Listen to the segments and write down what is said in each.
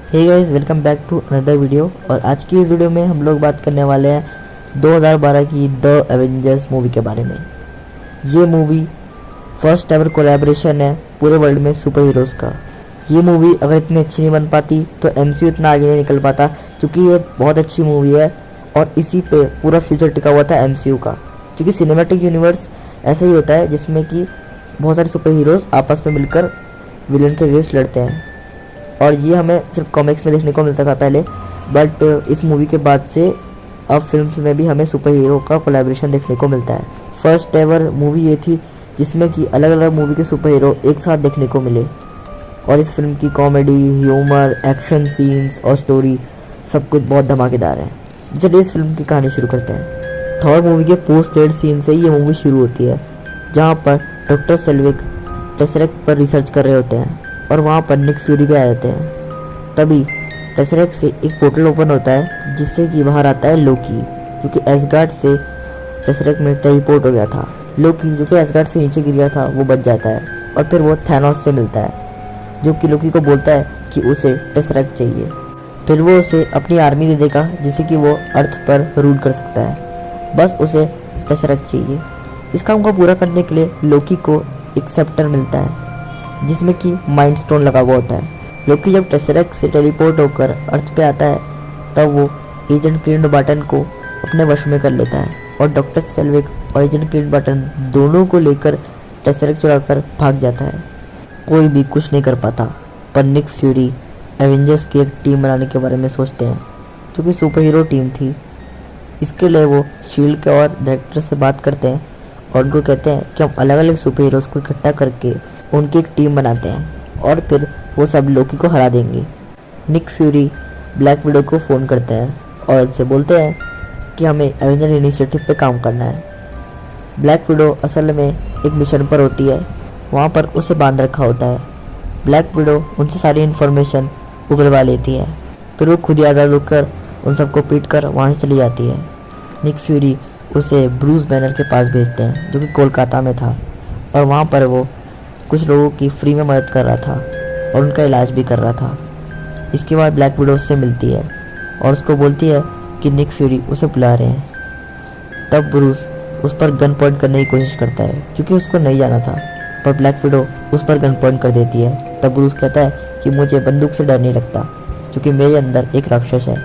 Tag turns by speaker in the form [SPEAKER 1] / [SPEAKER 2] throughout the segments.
[SPEAKER 1] Hey guys, welcome back to another video. और आज की इस वीडियो में हम लोग बात करने वाले हैं 2012 की द एवेंजर्स मूवी के बारे में। ये मूवी फर्स्ट एवर कोलैबोरेशन है पूरे वर्ल्ड में सुपर हीरोज़ का। ये मूवी अगर इतनी अच्छी नहीं बन पाती तो एमसीयू इतना आगे नहीं निकल पाता, क्योंकि ये बहुत अच्छी मूवी है और इसी पे पूरा फ्यूचर टिका हुआ था एमसीयू का। क्योंकि सिनेमैटिक यूनिवर्स ऐसा ही होता है जिसमें कि बहुत सारे सुपर हीरोज़ आपस में मिलकर विलन के अगेंस्ट लड़ते हैं, और ये हमें सिर्फ कॉमिक्स में देखने को मिलता था पहले, बट इस मूवी के बाद से अब फिल्म्स में भी हमें सुपर हीरो का कोलैबोरेशन देखने को मिलता है। फर्स्ट एवर मूवी ये थी जिसमें कि अलग अलग मूवी के सुपर हीरो एक साथ देखने को मिले, और इस फिल्म की कॉमेडी, ह्यूमर, एक्शन सीन्स और स्टोरी सब कुछ बहुत धमाकेदार है। चलिए इस फिल्म की कहानी शुरू करते हैं। थॉर मूवी के पोस्ट क्रेडिट सीन से ये मूवी शुरू होती है, जहाँ पर डॉक्टर सेल्विक टेसरेक्ट पर रिसर्च कर रहे होते हैं और वहाँ पर निक फ्यूरी भी आ जाते हैं। तभी टेसरेक्ट से एक पोर्टल ओपन होता है जिससे कि बाहर आता है लोकी, जो कि एसगार्ड से टेसरेक्ट में टेलीपोर्ट हो गया था। लोकी जो कि एसगार्ड से नीचे गिर गया था वो बच जाता है, और फिर वो थैनोस से मिलता है, जो कि लोकी को बोलता है कि उसे टेसरेक्ट चाहिए। फिर वो उसे अपनी आर्मी दे देगा जिससे कि वो अर्थ पर रूल कर सकता है। बस उसे टेसरेक्ट चाहिए। इस काम को पूरा करने के लिए लोकी को एक सेप्टर मिलता है जिसमें कि माइंड स्टोन लगा हुआ होता है। लोकी जब टेसरेक्ट से टेलीपोर्ट होकर अर्थ पे आता है तब वो एजेंट क्लिंट बार्टन को अपने वश में कर लेता है, और डॉक्टर सेल्विक और एजेंट क्लिंट बार्टन दोनों को लेकर टेसरेक्ट चुराकर भाग जाता है। कोई भी कुछ नहीं कर पाता, पर निक फ्यूरी एवेंजर्स की एक टीम बनाने के बारे में सोचते हैं, जो कि सुपर हीरो टीम थी। इसके लिए वो शील्ड के और डायरेक्टर से बात करते हैं और उनको कहते हैं कि हम अलग अलग सुपर हीरोज़ को इकट्ठा करके उनकी एक टीम बनाते हैं और फिर वो सब लोकी को हरा देंगे। निक फ्यूरी ब्लैक विडो को फ़ोन करते हैं और उनसे बोलते हैं कि हमें एवेंजर इनिशिएटिव पे काम करना है। ब्लैक विडो असल में एक मिशन पर होती है, वहाँ पर उसे बांध रखा होता है। ब्लैक विडो उनसे सारी इन्फॉर्मेशन उगलवा लेती है, फिर वो खुद ही आज़ाद होकर उन सबको पीट कर वहाँ से चली जाती है। निक फ्यूरी उसे ब्रूस बैनर के पास भेजते हैं, जो कि कोलकाता में था, और वहाँ पर वो कुछ लोगों की फ्री में मदद कर रहा था और उनका इलाज भी कर रहा था। इसके बाद ब्लैक विडो से मिलती है और उसको बोलती है कि निक फ्यूरी उसे बुला रहे हैं। तब ब्रूस उस पर गन पॉइंट करने की कोशिश करता है, क्योंकि उसको नहीं जाना था, पर ब्लैक विडो उस पर गन पॉइंट कर देती है। तब ब्रूस कहता है कि मुझे बंदूक से डर नहीं लगता, क्योंकि मेरे अंदर एक राक्षस है,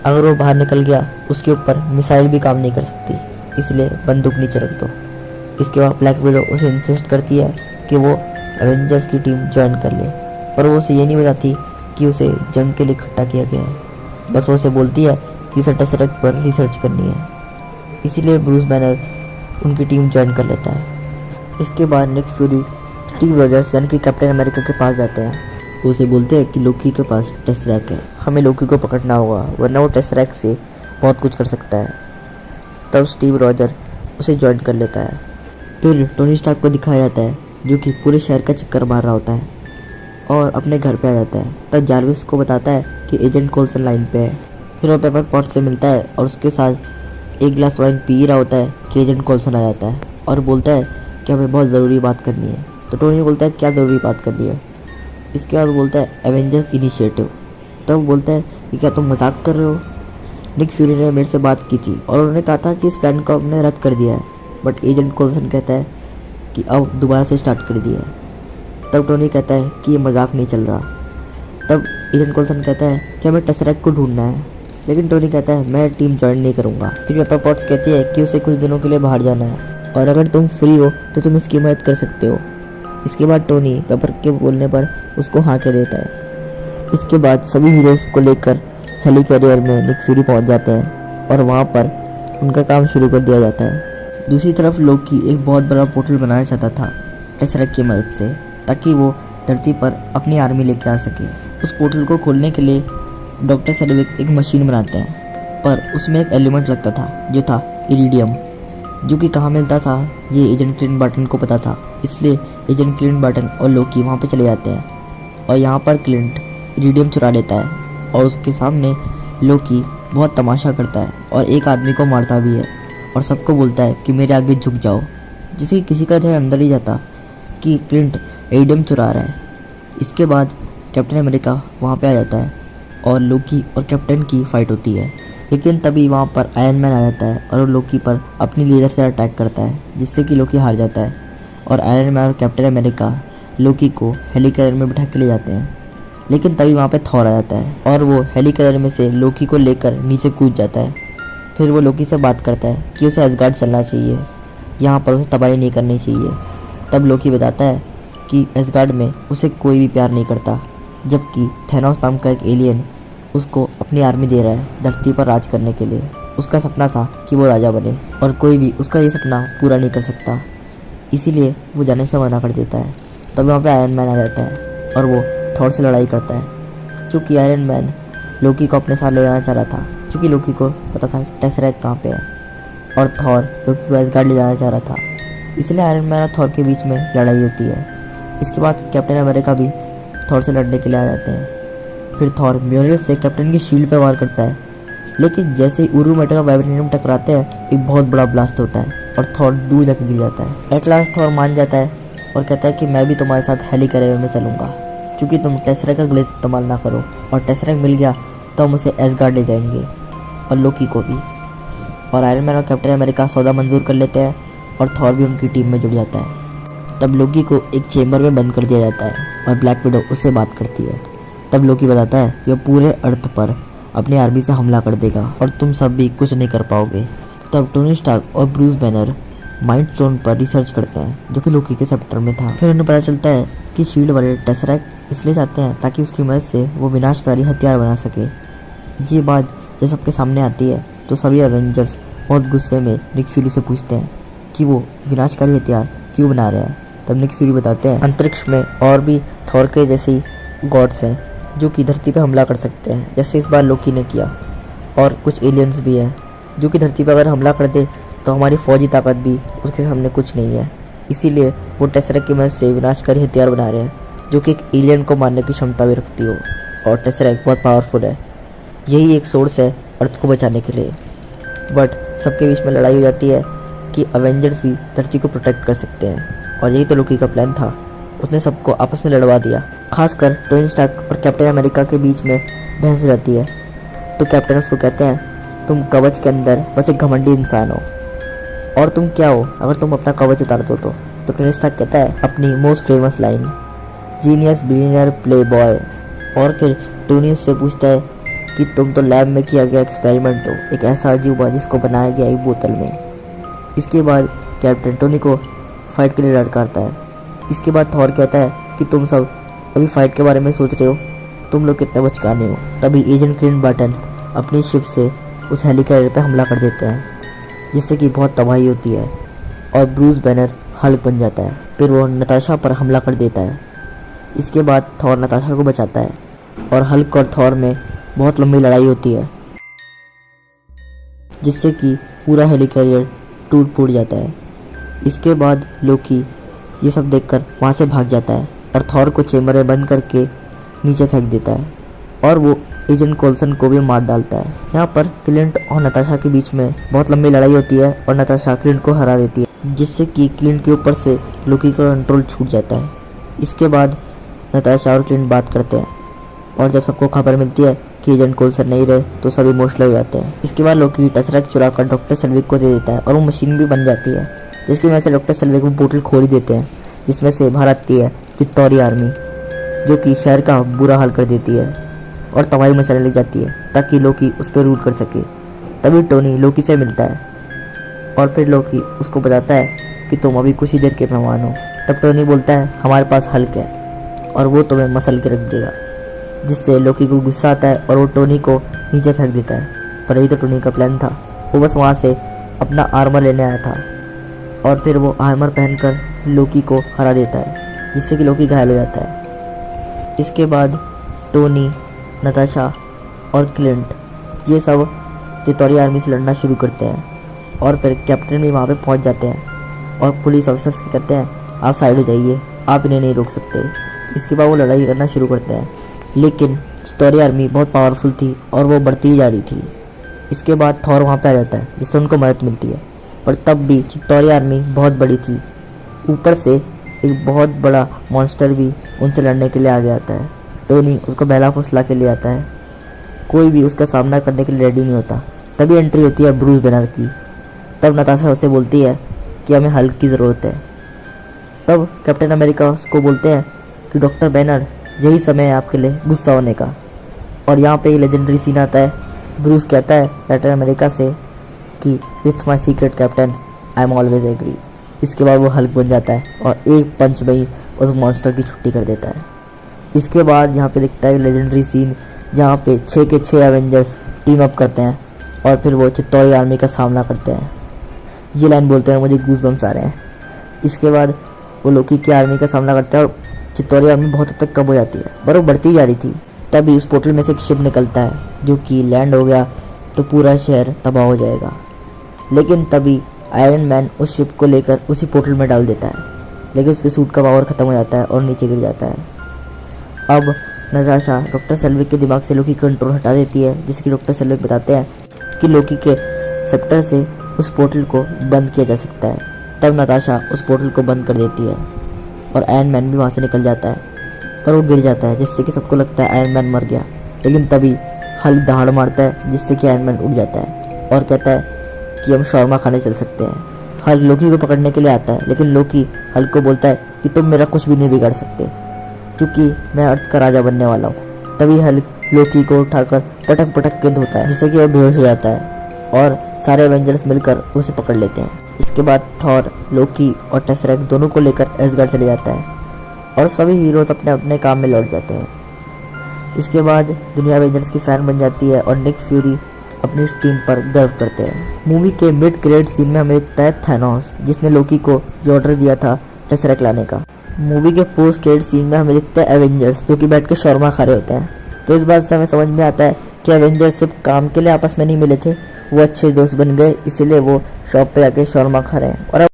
[SPEAKER 1] अगर वो बाहर निकल गया उसके ऊपर मिसाइल भी काम नहीं कर सकती, इसलिए बंदूक नीचे रख दो। इसके बाद ब्लैक विडो उसे इंसिस्ट करती है कि वो एवेंजर्स की टीम ज्वाइन कर ले, पर वो उसे ये नहीं बताती कि उसे जंग के लिए इकट्ठा किया गया है। बस वो उसे बोलती है कि उसे टेसरेक्ट पर रिसर्च करनी है, इसीलिए ब्रूस बैनर उनकी टीम ज्वाइन कर लेता है। इसके बाद निक फ्यूरी स्टीव रॉजर्स यानी कि कैप्टन अमेरिका के पास जाते हैं। वो उसे बोलते हैं कि लोकी के पास टेसरेक्ट है, हमें लोकी को पकड़ना होगा, वरना वो टेसरेक्ट से बहुत कुछ कर सकता है। तब स्टीव रॉजर उसे ज्वाइन कर लेता है। फिर टोनी स्टार्क को दिखाया जाता है, जो कि पूरे शहर का चक्कर मार रहा होता है और अपने घर पे आ जाता है। तब जार्विस को बताता है कि एजेंट कोल्सन लाइन पे है। फिर वो पेपर पॉट से मिलता है और उसके साथ एक गिलास वाइन पी रहा होता है कि एजेंट कोल्सन आ जाता है और बोलता है कि हमें बहुत ज़रूरी बात करनी है। तो टोनी बोलता है क्या ज़रूरी बात करनी है। इसके बाद बोलता है एवेंजर्स इनिशिएटिव। तब बोलता है कि क्या तुम मजाक कर रहे हो। निक फ्यूरी ने मेरे से बात की थी और उन्होंने कहा था कि इस प्लान को हमने रद्द कर दिया है, बट एजेंट कोल्सन कहता है कि अब दोबारा से स्टार्ट कर दिया है। तब टोनी कहता है कि ये मजाक नहीं चल रहा। तब एजेंट कोल्सन कहता है कि हमें टेसरेक्ट को ढूंढना है, लेकिन टोनी कहता है मैं टीम ज्वाइन नहीं करूँगा। फिर पेपर पॉट्स कहती है कि उसे कुछ दिनों के लिए बाहर जाना है और अगर तुम फ्री हो तो तुम इसकी मदद कर सकते हो। इसके बाद टोनी पेपर के बोलने पर उसको हाँ कह देता है। इसके बाद सभी हीरोज़ को लेकर हेली कैरियर में निक फ्यूरी पहुंच जाते हैं और वहां पर उनका काम शुरू कर दिया जाता है। दूसरी तरफ लोकी एक बहुत बड़ा पोर्टल बनाना चाहता था टेसरेक्ट की मदद से, ताकि वो धरती पर अपनी आर्मी लेके आ सके। उस पोर्टल को खोलने के लिए डॉक्टर सेल्विक एक मशीन बनाते हैं, पर उसमें एक एलिमेंट लगता था जो था इरिडियम, जो कि कहाँ मिलता था ये एजेंट क्लिंट बार्टन को पता था। इसलिए एजेंट क्लिंट बार्टन और लोकी वहाँ पर चले जाते हैं और यहाँ पर क्लिंट इरिडियम चुरा लेता है और उसके सामने लोकी बहुत तमाशा करता है और एक आदमी को मारता भी है और सबको बोलता है कि मेरे आगे झुक जाओ, जिससे किसी का ध्यान अंदर ही जाता कि क्लिंट इरिडियम चुरा रहा है। इसके बाद कैप्टन अमेरिका वहाँ पे आ जाता है और लोकी और कैप्टन की फाइट होती है। लेकिन तभी वहाँ पर आयरन मैन आ जाता है और वो लोकी पर अपनी लेज़र से अटैक करता है, जिससे कि लोकी हार जाता है। और आयरन मैन और कैप्टन अमेरिका लोकी को हेलीकॉप्टर में बिठा के ले जाते हैं। लेकिन तभी वहाँ पे थॉर आ जाता है और वो हेलीकॉप्टर में से लोकी को लेकर नीचे कूद जाता है। फिर वो लोकी से बात करता है कि उसे एसगार्ड चलना चाहिए, यहाँ पर उसे तबाही नहीं करनी चाहिए। तब लोकी बताता है कि एसगार्ड में उसे कोई भी प्यार नहीं करता, जबकि थैनोस नाम का एक एलियन उसको अपनी आर्मी दे रहा है धरती पर राज करने के लिए। उसका सपना था कि वो राजा बने और कोई भी उसका ये सपना पूरा नहीं कर सकता, इसीलिए वो जाने से मना कर देता है। तब वहाँ पे आयरन मैन आ जाता है और वो थॉर से लड़ाई करता है। चूँकि आयरन मैन लोकी को अपने साथ ले जाना चाह रहा था, क्योंकि लोकी को पता था टेसरेक्ट कहाँ पे है, और थॉर लोकी को एसगार्ड ले जाना चाह रहा था। इसलिए आयरन मैन और थॉर के बीच में लड़ाई होती है। इसके बाद कैप्टन अमेरिका भी थॉर से लड़ने के लिए आ जाते हैं। फिर थॉर म्योनिल से कैप्टन की शील्ड पर वार करता है, लेकिन जैसे ही उरू मेटल और वाइब्रेनियम टकराते हैं एक बहुत बड़ा ब्लास्ट होता है और थॉर दूर जाकर गिर जाता है। एट लास्ट थॉर मान जाता है और कहता है कि मैं भी तुम्हारे साथ हेलीकॉप्टर में चलूँगा, क्योंकि तुम टेसरेक्ट का ग्लेज इस्तेमाल ना करो, और टेसरेक्ट मिल गया तो हम उसे एसगार्ड ले जाएंगे और लोकी को भी। और आयरन मैन और कैप्टन अमेरिका सौदा मंजूर कर लेते हैं और थॉर भी उनकी टीम में जुड़ जाता है। तब लोकी को एक चेम्बर में बंद कर दिया जाता है और ब्लैक विडो उससे बात करती है। तब लोकी बताता है कि वो पूरे अर्थ पर अपनी आर्मी से हमला कर देगा और तुम सब भी कुछ नहीं कर पाओगे। तब टोनी स्टार्क और ब्रूस बैनर माइंड स्टोन पर रिसर्च करते हैं, जो कि लोकी के सेप्टर में था। फिर उन्हें पता चलता है कि शील्ड वाले टेसरेक्ट इसलिए चाहते हैं ताकि उसकी मदद से वो विनाशकारी हथियार बना सके। ये बात जब सबके सामने आती है तो सभी एवेंजर्स बहुत गुस्से में निक फ्यूरी से पूछते हैं कि वो विनाशकारी हथियार क्यों बना रहे हैं। तब निक फ्यूरी बताते हैं अंतरिक्ष में और भी थॉर के जैसे गॉड्स हैं जो कि धरती पर हमला कर सकते हैं, जैसे इस बार लोकी ने किया, और कुछ एलियंस भी हैं जो कि धरती पर अगर हमला कर दे तो हमारी फौजी ताकत भी उसके सामने कुछ नहीं है। इसीलिए वो टेसरेक्ट की मदद से विनाशकारी हथियार बना रहे हैं जो कि एक एलियन को मारने की क्षमता भी रखती हो, और टेसरेक्ट बहुत पावरफुल है। यही एक सोर्स है अर्थ को बचाने के लिए। बट सबके बीच में लड़ाई हो जाती है कि अवेंजर्स भी धरती को प्रोटेक्ट कर सकते हैं, और यही तो लोकी का प्लान था। उसने सबको आपस में लड़वा दिया। खासकर टोनी स्टार्क और कैप्टन अमेरिका के बीच में बहस हो जाती है। तो कैप्टन उसको कहते हैं तुम कवच के अंदर बस एक घमंडी इंसान हो, और तुम क्या हो अगर तुम अपना कवच उतार दो तो टोनी स्टार्क कहता है अपनी most famous line, genius billionaire play boy. और फिर टोनी उससे पूछता है कि तुम तो लैब में किया गया एक्सपेरिमेंट हो, एक ऐसा अजूबा जिसको बनाया गया एक बोतल में। इसके बाद कैप्टन टोनी को फाइट के लिए लड़काता है। इसके बाद थॉर कहता है कि तुम सब अभी फाइट के बारे में सोच रहे हो, तुम लोग कितने बचकाने हो। तभी एजेंट क्लिंट बार्टन अपनी शिप से उस हेलीकॉप्टर पर हमला कर देते हैं, जिससे कि बहुत तबाही होती है और ब्रूस बैनर हल्क बन जाता है। फिर वो नताशा पर हमला कर देता है। इसके बाद थॉर नताशा को बचाता है और हल्क और थॉर में बहुत लंबी लड़ाई होती है, जिससे कि पूरा हेलीकॉप्टर टूट फूट जाता है। इसके बाद लोकी ये सब देखकर वहाँ से भाग जाता है और थॉर को चेम्बर में बंद करके नीचे फेंक देता है, और वो एजेंट कोल्सन को भी मार डालता है। यहाँ पर क्लिंट और नताशा के बीच में बहुत लंबी लड़ाई होती है और नताशा क्लिंट को हरा देती है, जिससे कि क्लिंट के ऊपर से लोकी का कंट्रोल छूट जाता है। इसके बाद नताशा और क्लिंट बात करते हैं, और जब सबको खबर मिलती है कि एजेंट कोल्सन नहीं रहे तो सभी इमोशनल हो जाते हैं। इसके बाद लोकी टेसरेक्ट चुरा कर डॉक्टर सेल्विक को दे देता है और वो मशीन भी बन जाती है, जिसकी वजह से डॉक्टर सेल्विक वो बोतल खोल ही देते हैं, जिसमें से बाहर आती है चित्तौरी आर्मी, जो कि शहर का बुरा हाल कर देती है और तबाही मचाने लग जाती है ताकि लोकी उस पर रूट कर सके। तभी टोनी लोकी से मिलता है और फिर लोकी उसको बताता है कि तुम अभी कुछ ही देर के मेहमान हो। तब टोनी बोलता है हमारे पास हल्क है और वो तुम्हें मसल के रख देगा, जिससे लोकी को गुस्सा आता है और वो टोनी को नीचे फेंक देता है। पर यही तो टोनी का प्लान था, वो बस वहाँ से अपना आर्मर लेने आया था, और फिर वो आर्मर पहनकर लोकी को हरा देता है, जिससे कि लोकी घायल हो जाता है। इसके बाद टोनी, नताशा और क्लिंट ये सब चित्तौरी आर्मी से लड़ना शुरू करते हैं, और फिर कैप्टन भी वहाँ पे पहुँच जाते हैं और पुलिस ऑफिसर्स के कहते हैं आप साइड हो जाइए, आप इन्हें नहीं रोक सकते। इसके बाद वो लड़ाई करना शुरू करते हैं, लेकिन चित्तौरी आर्मी बहुत पावरफुल थी और वो बढ़ती ही जा रही थी। इसके बाद थॉर वहाँ पे आ जाता है, जिससे उनको मदद मिलती है, पर तब भी चित्तौरी आर्मी बहुत बड़ी थी। ऊपर से एक बहुत बड़ा मॉन्स्टर भी उनसे लड़ने के लिए आ गया आता है। टोनी उसको बहला फुसला के ले आता है, कोई भी उसका सामना करने के लिए रेडी नहीं होता। तभी एंट्री होती है ब्रूस बैनर की। तब नताशा उसे बोलती है कि हमें हल्क की ज़रूरत है। तब कैप्टन अमेरिका उसको बोलते हैं कि डॉक्टर बैनर, यही समय है आपके लिए गुस्सा होने का। और यहाँ पे लेजेंडरी सीन आता है। ब्रूस कहता है कैप्टन अमेरिका से कि it's my secret captain, I am always agree. इसके बाद वो हल्क बन जाता है और एक पंच में ही उस मॉन्स्टर की छुट्टी कर देता है। इसके बाद यहाँ पे दिखता है लेजेंडरी सीन जहाँ पे 6 के 6 एवेंजर्स टीम अप करते हैं और फिर वो चित्तौड़ी आर्मी का सामना करते हैं। ये लाइन बोलते हैं मुझे गूज़बम्स आ रहे हैं। इसके बाद वो लोकी की आर्मी का सामना करता है और चित्तौड़ी आर्मी बहुत हद तक कम हो जाती है, पर वो बढ़ती जा रही थी। तभी उस पोर्टल में से एक शिप निकलता है जो कि लैंड हो गया तो पूरा शहर तबाह हो जाएगा। लेकिन तभी आयरन मैन उस शिप को लेकर उसी पोर्टल में डाल देता है, लेकिन उसके सूट का पावर ख़त्म हो जाता है और नीचे गिर जाता है। अब नताशा डॉक्टर सेल्विक के दिमाग से लोकी कंट्रोल हटा देती है, जिसकी डॉक्टर सेल्विक बताते हैं कि लोकी के सेप्टर से उस पोर्टल को बंद किया जा सकता है। तब नताशा उस पोर्टल को बंद कर देती है और आयरन मैन भी वहाँ से निकल जाता है, पर वो गिर जाता है जिससे कि सबको लगता है आयरन मैन मर गया। लेकिन तभी हल्क दहाड़ मारता है जिससे कि आयरन मैन उड़ जाता है और कहता है कि हम शौरमा खाने चल सकते हैं। हल्क लोकी को पकड़ने के लिए आता है, लेकिन लोकी हल्क को बोलता है कि तुम मेरा कुछ भी नहीं बिगाड़ सकते क्योंकि मैं अर्थ का राजा बनने वाला हूँ। तभी हल्क लोकी को उठाकर पटक पटक के धोता है जिससे कि वह बेहोश हो जाता है और सारे एवेंजर्स मिलकर उसे पकड़ लेते हैं। इसके बाद थॉर, लोकी और टेसरेक्ट दोनों को लेकर एसगार्ड चले जाता है और सभी हीरोज अपने अपने काम में लौट जाते हैं। इसके बाद दुनिया एवेंजर्स की फैन बन जाती है और निक फ्यूरी अपनी टीम पर गर्व करते हैं। मूवी के मिड क्रेडिट सीन में हमें दिखता है थैनोस, जिसने लोकी को जो ऑर्डर दिया था टेसरेक्ट लाने का। मूवी के पोस्ट क्रेडिट सीन में हमें दिखता है एवेंजर्स जो कि बैठ के शौरमा खा रहे होते हैं। तो इस बात से हमें समझ में आता है कि एवेंजर्स सिर्फ काम के लिए आपस में नहीं मिले थे, वो अच्छे दोस्त बन गए, इसीलिए वो शॉप पे जाके शौरमा खा रहे हैं। और